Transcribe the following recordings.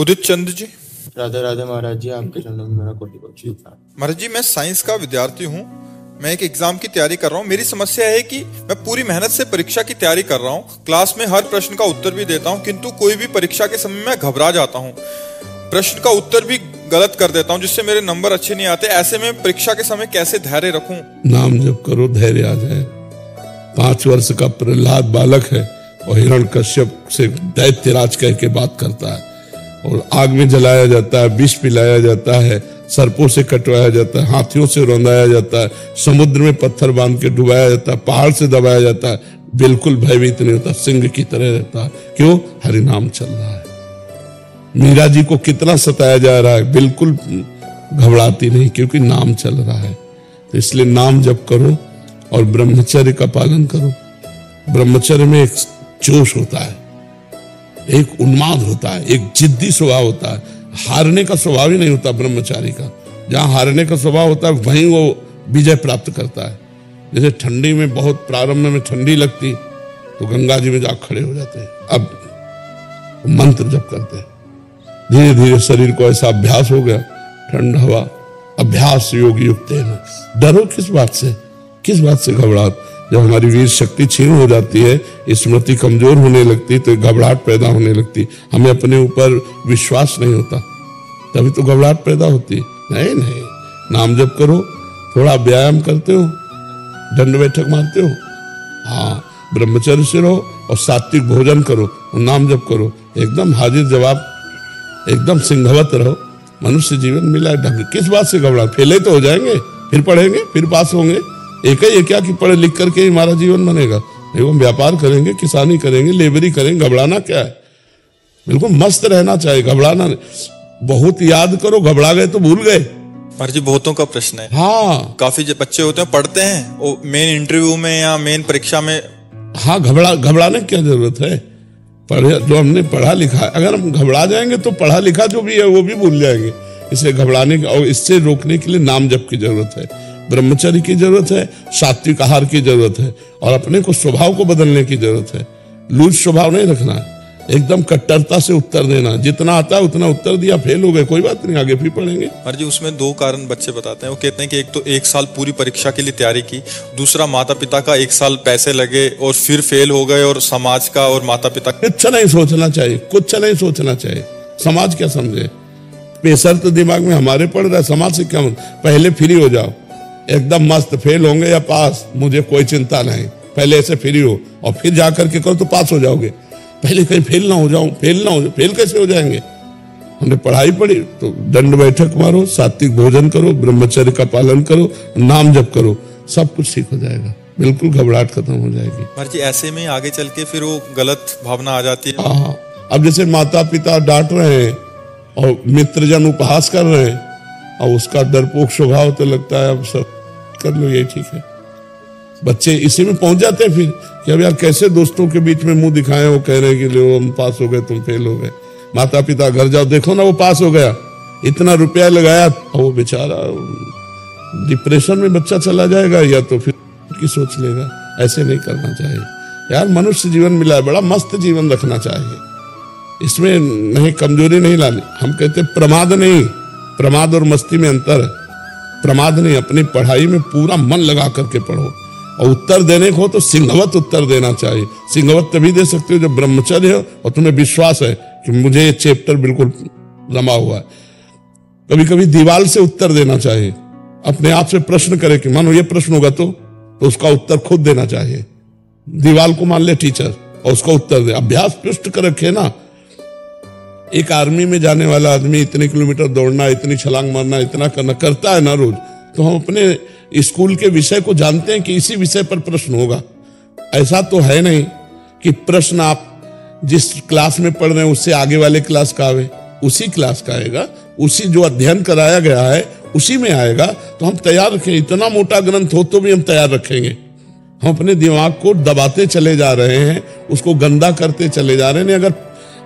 उदित चंद जी। राधे राधे महाराज जी, आपके चरणों में मेरा कोटि कोटि नमस्कार। महाराज जी, मैं साइंस का विद्यार्थी हूँ। मैं एक एग्जाम की तैयारी कर रहा हूँ। मेरी समस्या है कि मैं पूरी मेहनत से परीक्षा की तैयारी कर रहा हूँ, क्लास में हर प्रश्न का उत्तर भी देता हूँ, किंतु कोई भी परीक्षा के समय मैं घबरा जाता हूँ, प्रश्न का उत्तर भी गलत कर देता हूँ, जिससे मेरे नंबर अच्छे नहीं आते। ऐसे में परीक्षा के समय कैसे धैर्य रखूं? नाम जप करो, धैर्य आ जाए। 5 वर्ष का प्रहलाद बालक है और हिरण्यकश्यप से दैत्यराज कह के बात करता है, और आग में जलाया जाता है, विष पिलाया जाता है, सर्पों से कटवाया जाता है, हाथियों से रौंदाया जाता है, समुद्र में पत्थर बांध के डुबाया जाता है, पहाड़ से दबाया जाता है, बिल्कुल भयभीत नहीं होता, सिंह की तरह रहता है। क्यों? हरिनाम चल रहा है। मीरा जी को कितना सताया जा रहा है, बिल्कुल घबराती नहीं, क्योंकि नाम चल रहा है। तो इसलिए नाम जप करो और ब्रह्मचर्य का पालन करो। ब्रह्मचर्य में एक जोश होता है, एक उन्माद होता है, एक जिद्दी स्वभाव होता है। हारने का स्वभाव ही नहीं होता ब्रह्मचारी का। जहां हारने का स्वभाव होता है वहीं वो विजय प्राप्त करता है। जैसे ठंडी में, बहुत प्रारंभ में ठंडी लगती तो गंगा जी में जा खड़े हो जाते हैं, अब मंत्र जप करते हैं। धीरे धीरे शरीर को ऐसा अभ्यास हो गया, ठंड हवा अभ्यास योग युक्त है। डरो किस बात से, किस बात से घबराहट? जब हमारी वीर शक्ति क्षीण हो जाती है, स्मृति कमजोर होने लगती, तो घबराहट पैदा होने लगती। हमें अपने ऊपर विश्वास नहीं होता, तभी तो घबराहट पैदा होती। नहीं, नाम जप करो, थोड़ा व्यायाम करते हो, दंड बैठक मारते हो, हाँ, ब्रह्मचर्य से रहो और सात्विक भोजन करो और नाम जप करो, एकदम हाजिर जवाब, एकदम सिंहवत रहो। मनुष्य जीवन मिला ढंग, किस बात से घबरा? फेले तो हो जाएंगे, फिर पढ़ेंगे, फिर पास होंगे। एक ही क्या कि पढ़ लिख करके हमारा जीवन बनेगा? नहीं, हम व्यापार करेंगे, किसानी करेंगे, लेबरी करेंगे। घबराना क्या है? बिल्कुल मस्त रहना चाहिए, घबराना। बहुत याद करो, घबरा गए तो भूल गए। महाराज जी, बहुतों का प्रश्न है। हाँ, काफी जो बच्चे होते हैं पढ़ते हैं, वो मेन इंटरव्यू में या मेन परीक्षा में, हाँ, घबराने की क्या जरूरत है? पढ़े जो हमने पढ़ा लिखा है, अगर हम घबरा जाएंगे तो पढ़ा लिखा जो भी है वो भी भूल जाएंगे। इसलिए घबराने और इससे रोकने के लिए नाम जप की जरूरत है, ब्रह्मचर्य की जरूरत है, सात्विक आहार की जरूरत है, और अपने को स्वभाव को बदलने की जरूरत है। लूज स्वभाव नहीं रखना है, एकदम कट्टरता से उत्तर देना। जितना आता है उतना उत्तर दिया, फेल हो गए, कोई बात नहीं, आगे फिर पढ़ेंगे। महाराज जी, उसमें 2 कारण बच्चे बताते हैं। वो कहते हैं कि एक तो 1 साल पूरी परीक्षा के लिए तैयारी की, दूसरा माता पिता का 1 साल पैसे लगे और फिर फेल हो गए, और समाज का और माता पिता कुछ नहीं सोचना चाहिए, कुछ नहीं सोचना चाहिए। समाज क्या समझे? प्रेशर तो दिमाग में हमारे पड़ रहा है, समाज से क्या? पहले फ्री हो जाओ, एकदम मस्त, फेल होंगे या पास मुझे कोई चिंता नहीं, पहले ऐसे फ्री हो और फिर जाकर के करो तो पास हो जाओगे। पहले कहीं फेल ना हो जाऊं, फेल कैसे हो जाएंगे? हमने पढ़ाई पढ़ी तो दंड बैठक मारो, सात्विक भोजन करो, ब्रह्मचर्य का पालन करो, नाम जप करो, सब कुछ ठीक हो जाएगा, बिल्कुल घबराहट खत्म हो जाएगी। महाराज जी, ऐसे में आगे चल के फिर वो गलत भावना आ जाती है। हाँ, अब जैसे माता पिता डांट रहे हैं और मित्रजन उपहास कर रहे हैं, और उसका डरपोक स्वभाव तो लगता है अब सब कर लो, यही ठीक है। बच्चे इसी में पहुंच जाते हैं फिर कि अब यार कैसे दोस्तों के बीच में मुंह दिखाएं, वो कह रहे हैं कि लो हम पास हो गए, तुम फेल हो गए। माता पिता घर जाओ, देखो ना वो पास हो गया, इतना रुपया लगाया, और वो बेचारा डिप्रेशन में बच्चा चला जाएगा, या तो फिर की सोच लेगा। ऐसे नहीं करना चाहिए यार। मनुष्य जीवन मिला है, बड़ा मस्त जीवन रखना चाहिए, इसमें नहीं कमजोरी नहीं लानी। हम कहते प्रमाद नहीं, प्रमाद और मस्ती में अंतर है। प्रमाद नहीं, अपनी पढ़ाई में पूरा मन लगा करके पढ़ो, और उत्तर देने को हो तो सिंहवत उत्तर देना चाहिए। सिंहवत तभी दे सकते हो जब ब्रह्मचर्य हो और तुम्हें विश्वास है कि मुझे ये चैप्टर बिल्कुल रमा हुआ है। कभी कभी दीवार से उत्तर देना चाहिए, अपने आप से प्रश्न करे कि मानो ये प्रश्न होगा तो उसका उत्तर खुद देना चाहिए। दीवार को मान ले टीचर और उसका उत्तर दे, अभ्यास पुष्ट कर रखे ना। एक आर्मी में जाने वाला आदमी इतने किलोमीटर दौड़ना, इतनी छलांग मारना, इतना करता है ना रोज, तो हम अपने स्कूल के विषय को जानते हैं कि इसी विषय पर प्रश्न होगा। ऐसा तो है नहीं कि प्रश्न आप जिस क्लास में पढ़ रहे हैं उससे आगे वाले क्लास का आवे, उसी क्लास का आएगा, उसी जो अध्ययन कराया गया है उसी में आएगा। तो हम तैयार रखें, इतना मोटा ग्रंथ हो तो भी हम तैयार रखेंगे। हम अपने दिमाग को दबाते चले जा रहे हैं, उसको गंदा करते चले जा रहे हैं। अगर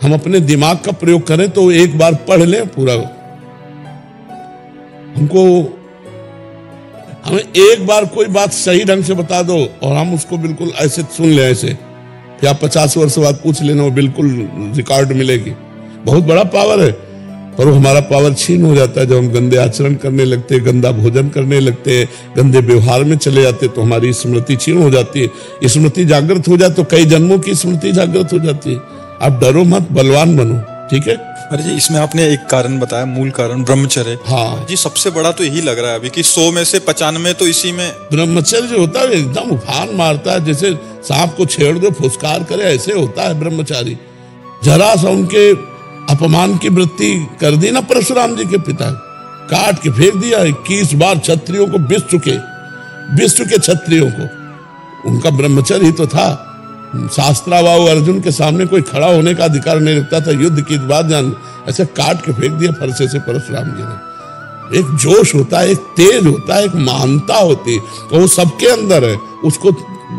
हम अपने दिमाग का प्रयोग करें तो एक बार पढ़ लें पूरा, हमें एक बार कोई बात सही ढंग से बता दो और हम उसको बिल्कुल ऐसे सुन ले, ऐसे फिर आप 50 वर्ष बाद पूछ लेना, वो बिल्कुल रिकॉर्ड मिलेगी। बहुत बड़ा पावर है, पर वो हमारा पावर छीन हो जाता है जब हम गंदे आचरण करने लगते हैं, गंदा भोजन करने लगते हैं, गंदे व्यवहार में चले जाते हैं, तो हमारी स्मृति छीन हो जाती है। स्मृति जागृत हो जाए तो कई जन्मों की स्मृति जागृत हो जाती है। आप डरो मत, बलवान बनो, ठीक है। अरे जी, इसमें आपने एक कारण बताया, मूल कारण ब्रह्मचर्य। हाँ जी, सबसे बड़ा तो यही लग रहा है अभी कि 100 में से 95 तो इसी में। ब्रह्मचर्य जो होता है एकदम उफान मारता है, जैसे सांप को छेड़ दो फुसकार करे, ऐसे होता है ब्रह्मचारी। जरा सा उनके अपमान की वृत्ति कर दी ना परशुराम जी के पिता, काट के फेंक दिया। 21 बार क्षत्रियों को विश्व के क्षत्रियों को, उनका ब्रह्मचर्य ही तो था। शास्त्राबाहु अर्जुन के सामने कोई खड़ा होने का अधिकार नहीं रखता था, युद्ध की बात जान, ऐसे काट के फेंक दिया फरसे से परशुराम जी ने। एक जोश होता है, एक तेज होता है, एक महानता होती है, तो वो सबके अंदर है, उसको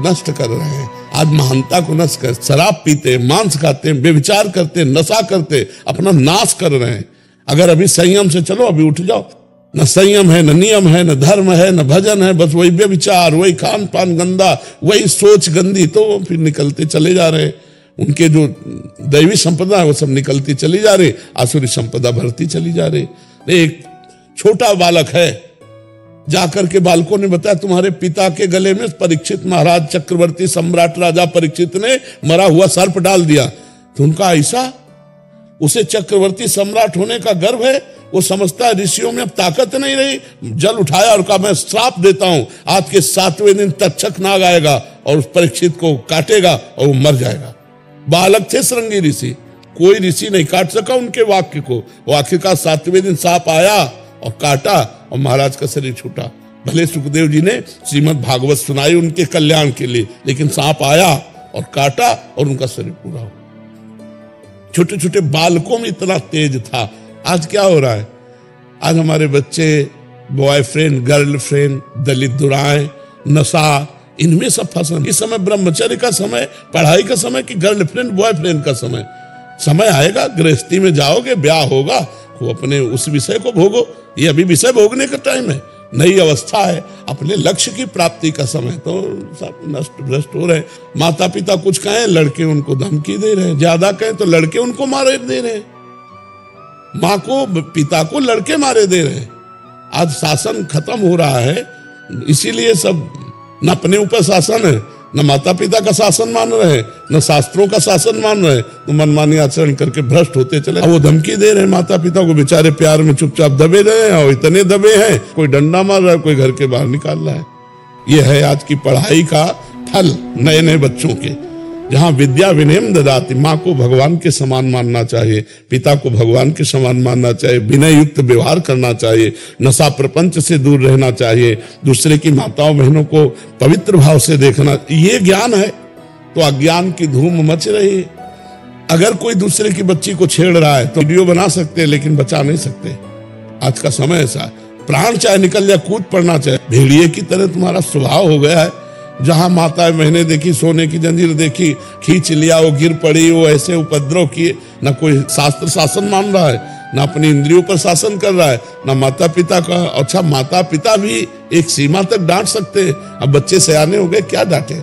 नष्ट कर रहे हैं। आज महानता को नष्ट कर, शराब पीते, मांस खाते, बेविचार करते, नशा करते, अपना नाश कर रहे हैं। अगर अभी संयम से चलो, अभी उठ जाओ। न संयम है, न नियम है, न धर्म है, न भजन है, बस वही व्यभिचार, वही खान पान गंदा, वही सोच गंदी, तो फिर निकलते चले जा रहे हैं। उनके जो दैवी संपदा है वो सब निकलती चली जा रही, आसुरी संपदा बढ़ती चली जा रही। एक छोटा बालक है, जाकर के बालकों ने बताया तुम्हारे पिता के गले में परीक्षित महाराज चक्रवर्ती सम्राट राजा परीक्षित ने मरा हुआ सर्प डाल दिया। तो उनका ऐसा, उसे चक्रवर्ती सम्राट होने का गर्व है, वो समझता है ऋषियों में अब ताकत नहीं रही। जल उठाया और कहा मैं श्राप देता हूं, आज के 7वें दिन तक्षक नाग आएगा और उस परीक्षित को काटेगा और वो मर जाएगा। बालक थे श्रृंगी ऋषि, कोई ऋषि नहीं काट सका उनके वाक्य को। वो आखिरकार 7वें दिन सांप आया और काटा और महाराज का शरीर छूटा। भले सुखदेव जी ने श्रीमद् भागवत सुनाई उनके कल्याण के लिए, लेकिन सांप आया और काटा और उनका शरीर पूरा हो। छोटे छोटे बालकों में इतना तेज था। आज क्या हो रहा है? आज हमारे बच्चे बॉयफ्रेंड, गर्लफ्रेंड, दलित दुराएं, नशा, इनमें सब फंसे। इस समय ब्रह्मचर्य का समय, पढ़ाई का समय कि गर्लफ्रेंड बॉयफ्रेंड का समय? समय आएगा, गृहस्थी में जाओगे, ब्याह होगा, वो अपने उस विषय को भोगो। ये अभी विषय भोगने का टाइम है, नई अवस्था है, अपने लक्ष्य की प्राप्ति का समय। तो सब नष्ट भ्रष्ट हो रहे। माता पिता कुछ कहें, लड़के उनको धमकी दे रहे हैं, ज्यादा कहें तो लड़के उनको मारे दे रहे हैं। माँ को, पिता को लड़के मारे दे रहे हैं। आज शासन खत्म हो रहा है, इसीलिए सब न अपने ऊपर शासन है, न माता पिता का शासन मान रहे हैं, न शास्त्रों का शासन मान रहे हैं, तो मनमानी आचरण करके भ्रष्ट होते चले। अब वो धमकी दे रहे हैं माता पिता को, बेचारे प्यार में चुपचाप दबे रहे हैं, और इतने दबे हैं, कोई डंडा मार रहा है, कोई घर के बाहर निकाल रहा है। ये है आज की पढ़ाई का फल नए नए बच्चों के। जहां विद्या विनयम ददाति, माँ को भगवान के समान मानना चाहिए, पिता को भगवान के समान मानना चाहिए, विनय युक्त व्यवहार करना चाहिए, नशा प्रपंच से दूर रहना चाहिए, दूसरे की माताओं बहनों को पवित्र भाव से देखना, ये ज्ञान है। तो अज्ञान की धूम मच रही है। अगर कोई दूसरे की बच्ची को छेड़ रहा है तो वीडियो बना सकते हैं, लेकिन बचा नहीं सकते। आज का समय ऐसा है, प्राण चाहे निकल जाए, कूद पड़ना चाहे। भेड़िए की तरह तुम्हारा स्वभाव हो गया है। जहां माताएं बहनें देखी, सोने की जंजीर देखी, खींच लिया, वो गिर पड़ी, वो ऐसे उपद्रव किए। न कोई शास्त्र शासन मान रहा है, न अपनी इंद्रियों पर शासन कर रहा है, न माता पिता का। अच्छा, माता पिता भी एक सीमा तक डांट सकते हैं, अब बच्चे सयाने हो गए, क्या डांटे?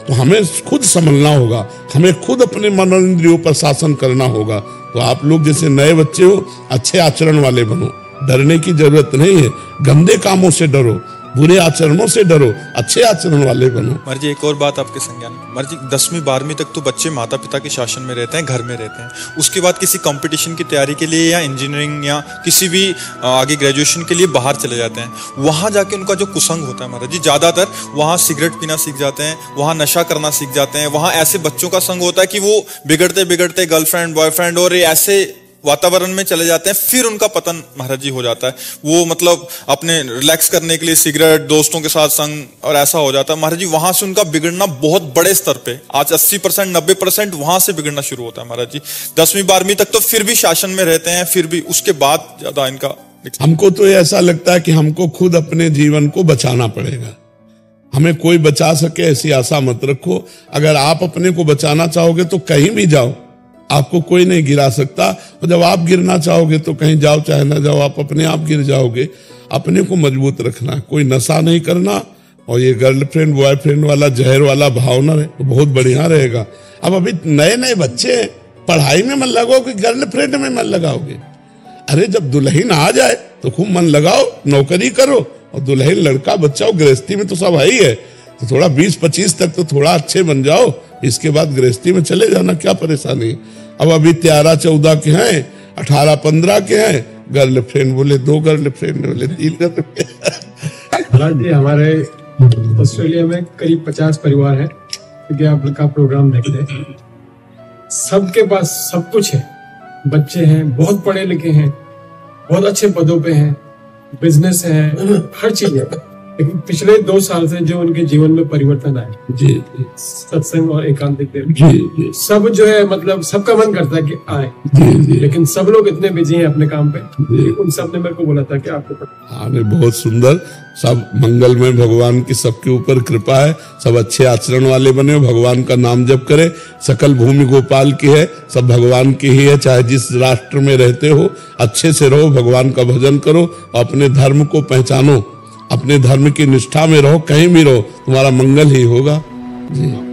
तो हमें खुद संभलना होगा, हमें खुद अपने मन और इंद्रियों पर शासन करना होगा। तो आप लोग जैसे नए बच्चे हो, अच्छे आचरण वाले बनो, डरने की जरूरत नहीं है। गंदे कामों से डरो, बुरे आचरणों से डरो, अच्छे आचरण वाले बनो। मर्जी एक और बात आपके संज्ञान में, मर्जी 10वीं 12वीं तक तो बच्चे माता पिता के शासन में रहते हैं, घर में रहते हैं। उसके बाद किसी कंपटीशन की तैयारी के लिए या इंजीनियरिंग या किसी भी आगे ग्रेजुएशन के लिए बाहर चले जाते हैं। वहां जाके उनका जो कुसंग होता है महाराज जी, ज्यादातर वहां सिगरेट पीना सीख जाते हैं, वहां नशा करना सीख जाते हैं, वहां ऐसे बच्चों का संग होता है कि वो बिगड़ते बिगड़ते गर्लफ्रेंड बॉयफ्रेंड और ऐसे वातावरण में चले जाते हैं। फिर उनका पतन महाराज जी हो जाता है। वो मतलब अपने रिलैक्स करने के लिए सिगरेट, दोस्तों के साथ संग और ऐसा हो जाता है महाराज जी। वहां से उनका बिगड़ना बहुत बड़े स्तर पे, आज 80% 90% वहां से बिगड़ना शुरू होता है महाराज जी। 10वीं 12वीं तक तो फिर भी शासन में रहते हैं, फिर भी उसके बाद ज्यादा इनका। हमको तो ऐसा लगता है कि हमको खुद अपने जीवन को बचाना पड़ेगा। हमें कोई बचा सके ऐसी आशा मत रखो। अगर आप अपने को बचाना चाहोगे तो कहीं भी जाओ, आपको कोई नहीं गिरा सकता। और जब आप गिरना चाहोगे तो कहीं जाओ चाहे ना जाओ, आप अपने आप गिर जाओगे। अपने को मजबूत रखना, कोई नशा नहीं करना, और ये गर्लफ्रेंड बॉयफ्रेंड वाला जहर वाला भावना है तो बहुत बढ़िया रहेगा। अब अभी नए नए बच्चे हैं, पढ़ाई में मन लगाओ कि गर्लफ्रेंड में मन लगाओगे? अरे जब दुल्हन आ जाए तो खूब मन लगाओ, नौकरी करो, और दुल्हन लड़का बच्चा हो, गृहस्थी में तो सब है ही है, तो थोड़ा 20-25 तक तो थोड़ा अच्छे बन जाओ, इसके बाद गृहस्थी में चले जाना, क्या परेशानी। अब अभी 13-14 के हैं, 18-15 के हैं, गर्लफ्रेंड बोले 2 गर्लफ्रेंड बोले 3 गर्लफ्रेंड। हमारे ऑस्ट्रेलिया में करीब 50 परिवार है, क्योंकि आप का प्रोग्राम देखते हैं, सबके पास सब कुछ है, बच्चे हैं, बहुत पढ़े लिखे हैं, बहुत अच्छे पदों पे हैं, बिजनेस है, हर चीज है, लेकिन पिछले 2 साल से जो उनके जीवन में परिवर्तन आए, जी सत्संग और एकांतिक देव, जी सब जो है मतलब सबका मन करता है कि आए, जी, लेकिन सब लोग इतने बिजी हैं अपने काम पे कि उन सब ने मेरे को बोला था कि आपको हाँ नहीं, बहुत सुंदर, सब मंगल में, भगवान की सबके ऊपर कृपा है, सब अच्छे आचरण वाले बने, भगवान का नाम जप करे, सकल भूमि गोपाल की है, सब भगवान की ही है, चाहे जिस राष्ट्र में रहते हो अच्छे से रहो, भगवान का भजन करो, अपने धर्म को पहचानो, अपने धर्म की निष्ठा में रहो, कहीं भी रहो, तुम्हारा मंगल ही होगा। जी।